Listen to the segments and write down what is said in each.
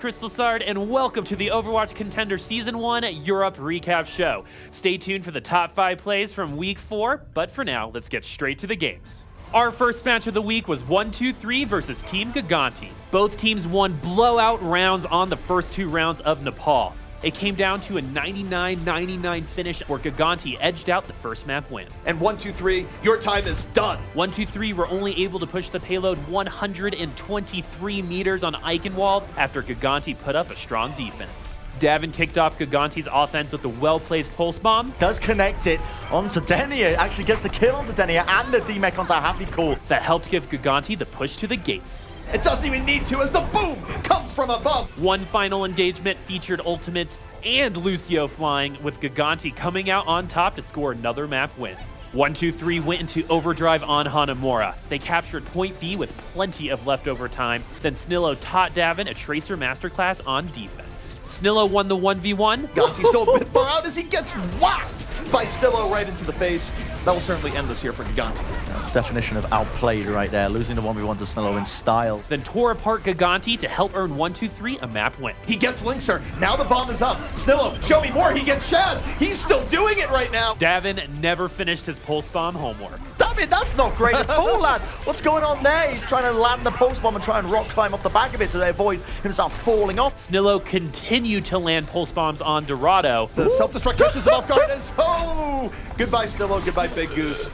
Chris Lassard, and welcome to the Overwatch Contenders Season 1 Europe Recap Show. Stay tuned for the top 5 plays from Week 4, but for now, let's get straight to the games. Our first match of the week was 1-2-3 versus Team Giganti. Both teams won blowout rounds on the first 2 rounds of Nepal. It came down to a 99-99 finish where Giganti edged out the first map win. And 1-2-3, your time is done. 1-2-3 were only able to push the payload 123 meters on Eichenwald after Giganti put up a strong defense. Davin kicked off Giganti's offense with a well-placed pulse bomb. Does connect it onto Denia, actually gets the kill onto Denia and the D-Mech onto Happy Cool. That helped give Giganti the push to the gates. It doesn't even need to as the boom comes from above. One final engagement featured ultimates and Lucio flying, with Giganti coming out on top to score another map win. 1-2-3 went into overdrive on Hanamura. They captured point B with plenty of leftover time. Then Snillo taught Davin a Tracer masterclass on defense. Snillo won the 1v1. Giganti still a bit far out as he gets whacked by Snillo right into the face. That will certainly end this here for Giganti. That's the definition of outplayed right there, losing the 1v1 to Snillo in style. Then tore apart Giganti to help earn 1-2-3 a map win. He gets Linkser. Now the bomb is up. Snillo, show me more. He gets Shaz. He's still doing it right now. Davin never finished his pulse bomb homework. Damn it, that's not great at all, lad. What's going on there? He's trying to land the pulse bomb and try and rock climb off the back of it to avoid himself falling off. Snillo continued to land pulse bombs on Dorado. The self-destruct touches him off guard as, oh! Goodbye, Snillo. Goodbye, Big Goose.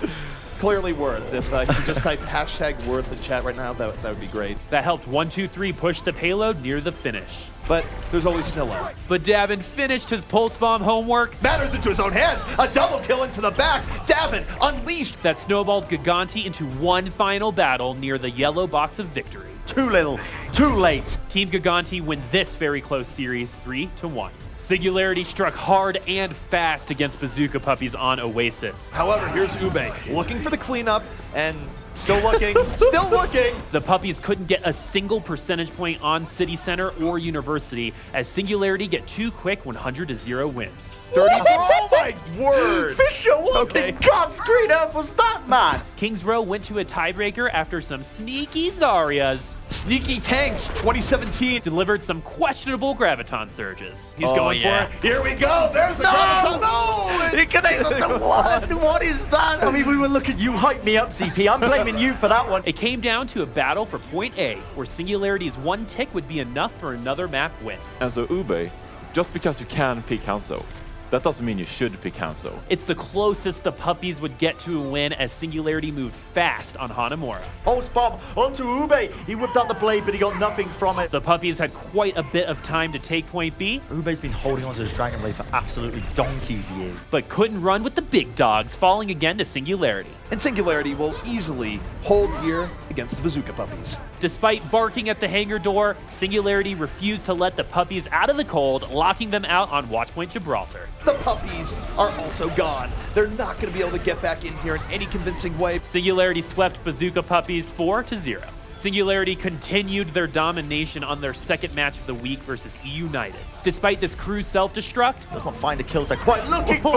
Clearly worth. If you could just type #worth in chat right now, that would be great. That helped 1-2-3 push the payload near the finish. But there's always Snillo. But Davin finished his pulse bomb homework. Matters into his own hands. A double kill into the back. Davin unleashed. That snowballed Giganti into one final battle near the yellow box of victory. Too little, too late. Team Giganti win this very close series 3-1. Singularity struck hard and fast against Bazooka Puppies on Oasis. However, here's Ube looking for the cleanup and still looking, still looking. The Puppies couldn't get a single percentage point on City Center or University as Singularity get 2 quick 100-0 wins. 34, oh my word. Fisher, what in God's green earth was that, man? Kings Row went to a tiebreaker after some sneaky Zaryas. Sneaky Tanks 2017 delivered some questionable Graviton surges. He's going for it. Here we go. There's the Graviton. No! It connects to what? What is that? I mean, we were looking, you hyped me up, ZP. I'm blaming you for that one. It came down to a battle for point A, where Singularity's 1 tick would be enough for another map win. And so Ube, just because you can pick Hanzo, that doesn't mean you should pick Hanzo. It's the closest the Puppies would get to a win as Singularity moved fast on Hanamura. Pulse bomb onto Ube. He whipped out the blade, but he got nothing from it. The Puppies had quite a bit of time to take point B. Ube's been holding onto his Dragon Blade for absolutely donkey's years. But couldn't run with the big dogs, falling again to Singularity. And Singularity will easily hold here against the Bazooka Puppies. Despite barking at the hangar door, Singularity refused to let the Puppies out of the cold, locking them out on Watchpoint Gibraltar. The Puppies are also gone. They're not going to be able to get back in here in any convincing way. Singularity swept Bazooka Puppies 4-0. Singularity continued their domination on their second match of the week versus E-United. Despite this Cruz self-destruct, does not find the kills they're quite looking for,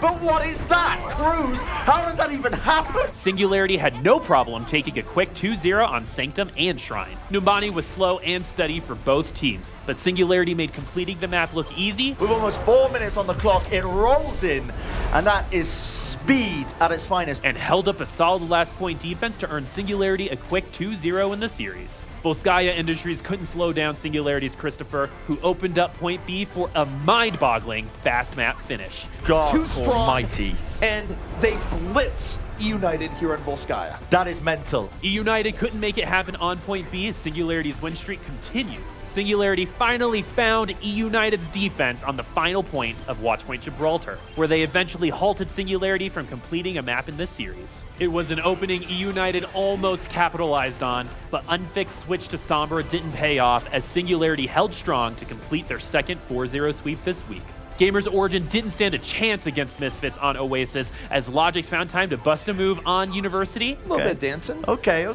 but what is that? Cruz? How does that even happen? Singularity had no problem taking a quick 2-0 on Sanctum and Shrine. Numbani was slow and steady for both teams, but Singularity made completing the map look easy. With almost 4 minutes on the clock, it rolls in, and that is speed at its finest. And held up a solid last point defense to earn Singularity a quick 2-0 in the series. Volskaya Industries couldn't slow down Singularity's Christopher, who opened up point B for a mind-boggling fast map finish. God Too strong, almighty. And they blitz E-United here in Volskaya. That is mental. E-United couldn't make it happen on point B as Singularity's win streak continued. Singularity finally found E-United's defense on the final point of Watchpoint Gibraltar, where they eventually halted Singularity from completing a map in this series. It was an opening E-United almost capitalized on, but unfixed switch to Sombra didn't pay off as Singularity held strong to complete their second 4-0 sweep this week. Gamers Origin didn't stand a chance against Misfits on Oasis as Logix found time to bust a move on University. A little bit of dancing. Okay.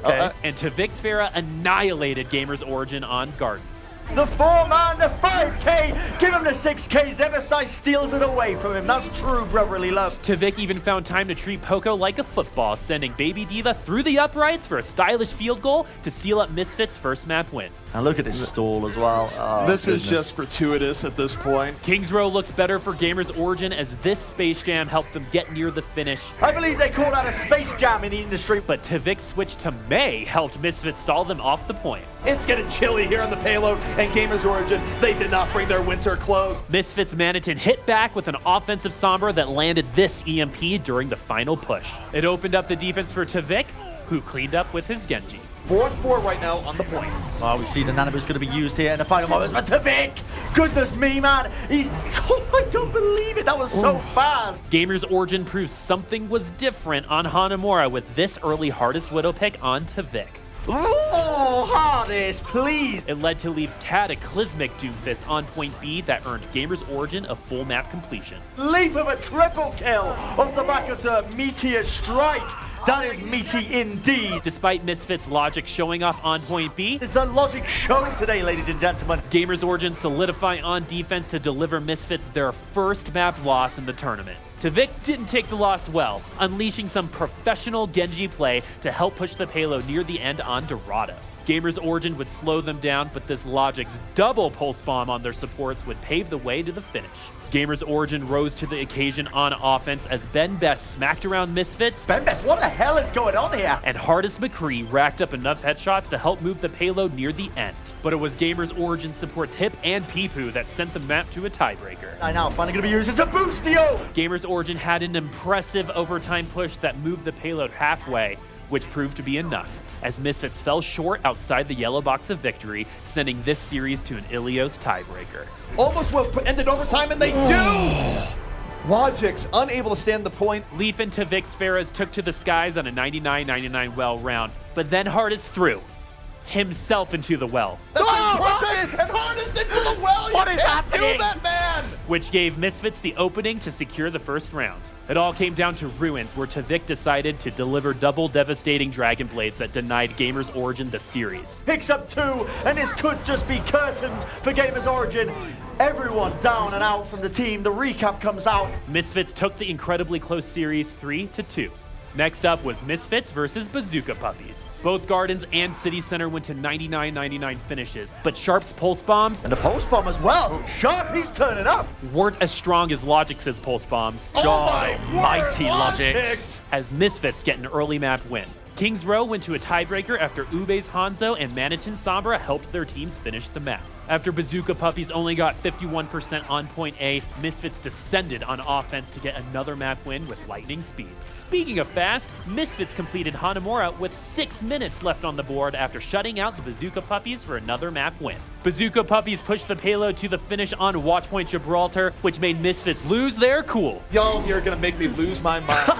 And Tavix Farah annihilated Gamers Origin on Gardens. The 4-man, the 5K, give him the 6K. Zebasai steals it away from him. That's true brotherly love. Tavik even found time to treat Poco like a football, sending Baby Diva through the uprights for a stylish field goal to seal up Misfits' first map win. And look at this stall as well. Oh, This is goodness. just gratuitous at this point. Kings Row looked better for Gamers Origin as this Space Jam helped them get near the finish. I believe they call that a space jam in the industry. But Tvic's switch to May helped Misfits stall them off the point. It's getting chilly here on the payload, and Gamers Origin, they did not bring their winter clothes. Misfits Manitin hit back with an offensive Sombra that landed this EMP during the final push. It opened up the defense for Tvic, who cleaned up with his Genji. 4-4 right now on the point. Oh, we see the Nanoboot's going to be used here in the final moments. But Tvic, goodness me, man. Oh, I don't believe it. That was so fast. Gamers Origin proves something was different on Hanamura with this early hardest Widow pick on Tvic. Oh, hardest, please. It led to Leaf's cataclysmic Doomfist on point B that earned Gamers Origin a full map completion. Leaf of a triple kill off the back of the Meteor Strike. That is meaty indeed. Despite Misfits' logic showing off on point B, It's a logic showing today, ladies and gentlemen. Gamers Origin solidify on defense to deliver Misfits their first map loss in the tournament. Tvic didn't take the loss well, unleashing some professional Genji play to help push the payload near the end on Dorado. Gamers Origin would slow them down, but this Logic's double pulse bomb on their supports would pave the way to the finish. Gamers Origin rose to the occasion on offense as Ben Best smacked around Misfits, Best, what the hell is going on here? and Hardest McCree racked up enough headshots to help move the payload near the end. But it was Gamers Origin supports Hip and Peepoo that sent the map to a tiebreaker. I now finally going to be used as a boostio. Gamers Origin had an impressive overtime push that moved the payload halfway, which proved to be enough, as Misfits fell short outside the yellow box of victory, sending this series to an Ilios tiebreaker. Almost will ended overtime, and they do! Logic's unable to stand the point. Leaf and Tvic's Ferras took to the skies on a 99-99 well round, but then Hardest threw himself into the well, That's Oh, perfect! And Hardest into the well! What You is can't happening? do that, man! which gave Misfits the opening to secure the first round. It all came down to Ruins, where Tvic decided to deliver double devastating Dragon Blades that denied Gamers Origin the series. Picks up 2, and this could just be curtains for Gamers Origin. Everyone down and out from the team. The recap comes out. Misfits took the incredibly close series 3-2. Next up was Misfits versus Bazooka Puppies. Both Gardens and City Center went to 99-99 finishes, but Sharp's pulse bombs And the post bomb as well. Sharp, he's turning up. weren't as strong as Logic's pulse bombs, Oh my mighty word, Logics. as Misfits get an early map win. Kings Row went to a tiebreaker after Ube's Hanzo and Manitin Sombra helped their teams finish the map. After Bazooka Puppies only got 51% on point A, Misfits descended on offense to get another map win with lightning speed. Speaking of fast, Misfits completed Hanamura with 6 minutes left on the board after shutting out the Bazooka Puppies for another map win. Bazooka Puppies pushed the payload to the finish on Watchpoint Gibraltar, which made Misfits lose their cool. Y'all, you're gonna make me lose my mind.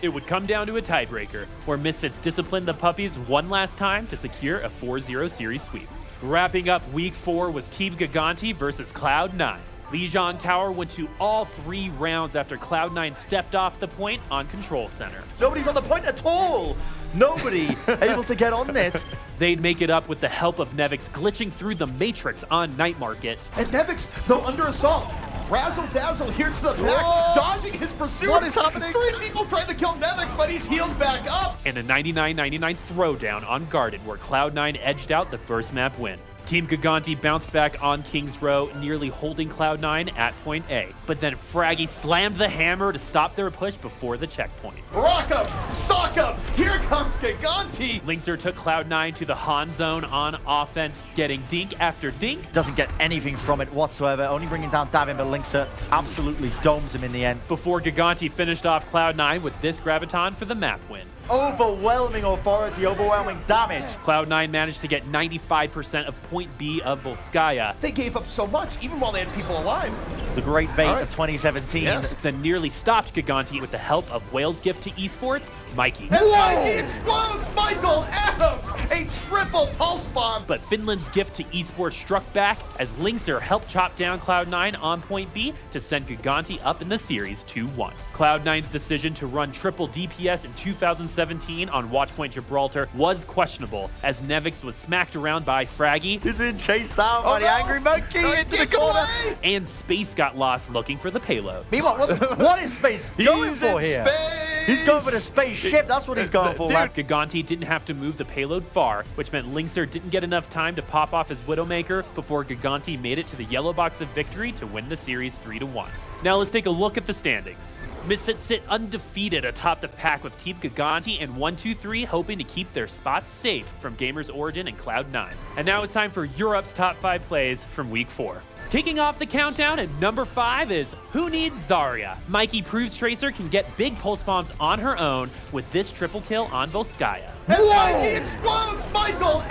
It would come down to a tiebreaker, where Misfits disciplined the Puppies one last time to secure a 4-0 series sweep. Wrapping up Week 4 was Team Giganti versus Cloud9. Lijiang Tower went to all 3 rounds after Cloud9 stepped off the point on Control Center. Nobody's on the point at all. Nobody able to get on it. They'd make it up with the help of Nevix glitching through the Matrix on Night Market. And Nevix, though under assault, Razzle Dazzle here to the back, Whoa. dodging his pursuer. What is happening? 3 people trying to kill Nevix, but he's healed back up. And a 99-99 throwdown on Garden, where Cloud9 edged out the first map win. Team Giganti bounced back on Kings Row, nearly holding Cloud9 at point A. But then Fraggy slammed the hammer to stop their push before the checkpoint. Rock him, sock him, here comes Giganti. Linkser took Cloud9 to the Han zone on offense, getting dink after dink. Doesn't get anything from it whatsoever. Only bringing down Davin, but Linkser absolutely domes him in the end. Before Giganti finished off Cloud9 with this Graviton for the map win. Overwhelming authority, overwhelming damage. Cloud9 managed to get 95% of point B of Volskaya, They gave up so much, even while they had people alive. The great bait All right. of 2017. Yes. then nearly stopped Giganti with the help of Whale's gift to esports, Mikey. And Mikey explodes, Michael Adams, a triple pulse bomb. But Finland's gift to esports struck back as Linkser helped chop down Cloud9 on point B to send Giganti up in the series 2-1. Cloud9's decision to run triple DPS in 2017 on Watchpoint Gibraltar was questionable, as Nevix was smacked around by Fraggy, He's been chased down by the no. angry monkey into the Kick corner. away. and Space got lost looking for the payload. Meanwhile, what is Space going He's for in here? space. He's going for the spaceship. That's what he's going for, man. Gigante didn't have to move the payload far, which meant Linkser didn't get enough time to pop off his Widowmaker before Gigante made it to the yellow box of victory to win the series 3-1. Now let's take a look at the standings. Misfits sit undefeated atop the pack with Team Gigante and 1-2-3 hoping to keep their spots safe from Gamers Origin and Cloud9. And now it's time for Europe's top 5 plays from Week 4. Kicking off the countdown at number 5 is Who Needs Zarya? Mikey proves Tracer can get big pulse bombs on her own with this triple kill on Volskaya. And Mikey explodes, Michael!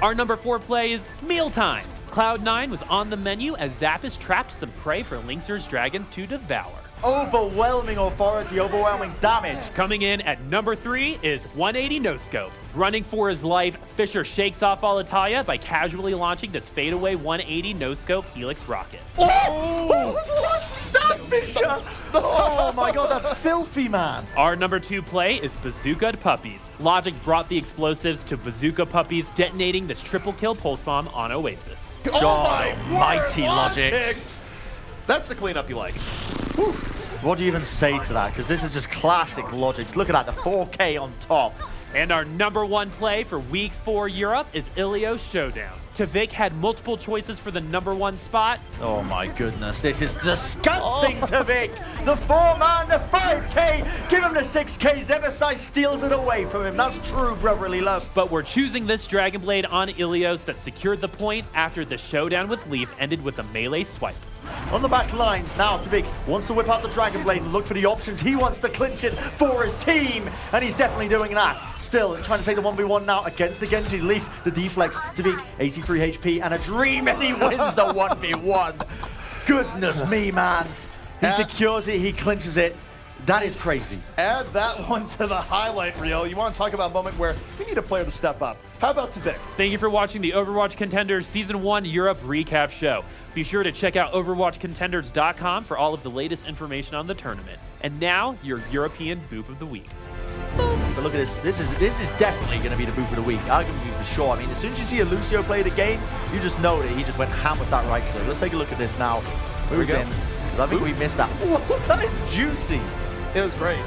Our number 4 play is Mealtime. Cloud9 was on the menu as Zappis trapped some prey for Linkser's dragons to devour. Overwhelming authority, overwhelming damage. Coming in at number 3 is 180 No Scope. Running for his life, Fisher shakes off Alitalia by casually launching this fadeaway 180 No Scope Helix rocket. Oh! What's that, Fisher? Oh my god, that's filthy, man. Our number 2 play is Bazooka Puppies. Logix brought the explosives to Bazooka Puppies, detonating this triple kill pulse bomb on Oasis. God, mighty Logix. That's the cleanup you like. Whew. What do you even say to that? Because this is just classic Logix. Look at that, the 4K on top. And our number 1 play for Week 4 Europe is Ilios Showdown. Tavik had multiple choices for the number 1 spot. Oh my goodness, this is disgusting, Tavik. The 4-man, the 5K, give him the 6K. Zebasai steals it away from him. That's true brotherly love. But we're choosing this Dragon Blade on Ilios that secured the point after the showdown with Leaf ended with a melee swipe. On the back lines now, Tavik wants to whip out the Dragon Blade and look for the options. He wants to clinch it for his team, and he's definitely doing that. Still trying to take the 1v1 now against the Genji. Leaf, the deflex. Tavik, 83 HP and a dream, and he wins the 1v1. Goodness me, man. He secures it, he clinches it. That is crazy. Add that one to the highlight reel. You want to talk about a moment where we need a player to step up. How about Tavik? Thank you for watching the Overwatch Contenders Season 1 Europe Recap Show. Be sure to check out OverwatchContenders.com for all of the latest information on the tournament. And now, your European Boop of the Week. But look at this. This is definitely going to be the Boop of the Week. I'll give you for sure. I mean, as soon as you see a Lucio play the game, you just know that he just went ham with that right click. Let's take a look at this now. Who's in? I think we missed that. Ooh, that is juicy. It was great.